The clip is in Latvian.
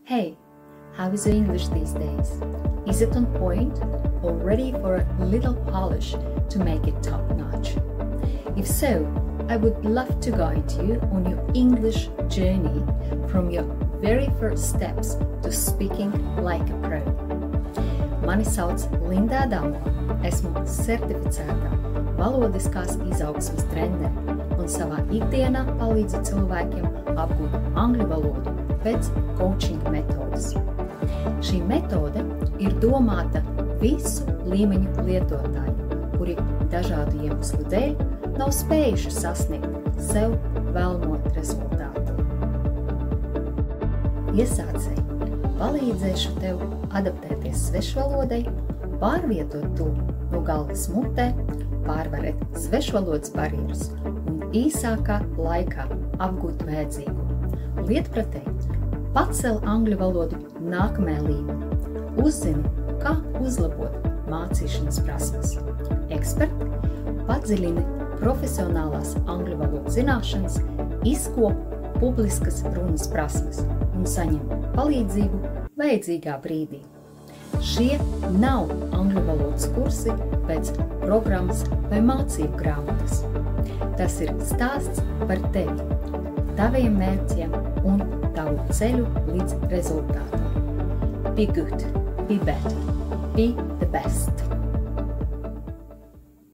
Hey, how is your English these days? Is it on point or ready for a little polish to make it top-notch? If so, I would love to guide you on your English journey from your very first steps to speaking like a pro. Mani sauc Linda Adamo, esmu certificētā valodiskās izaugsmes trenere un savā ikdienā palīdzu cilvēkiem apgūt angļu valodu pēc coaching metodas. Šī metode ir domāta visu līmeņu lietotājiem, kuri dažādu iemeslu dēļ nav spējuši sasniegt sev vēlamo rezultātu. Iesācēji palīdzēšu tev adaptēties svešvalodai, pārvietot to no galvas mutē, pārvarēt svešvalodas barjeras un īsākā laikā apgūt vajadzīgo. Lietpratēji pacel angļu valodu nākamajā līmenī, uzzini, kā uzlabot mācīšanas prasmes. Eksperti padziļini profesionālās angļu valodas zināšanas, izkop publiskas runas prasmes un saņem palīdzību vajadzīgā brīdī. Šie nav angļu valodas kursi pēc programmas vai mācību grāmatas. Tas ir stāsts par tevi, taviem mērķiem un tavu ceļu līdz rezultātam. Be good, be better, be the best.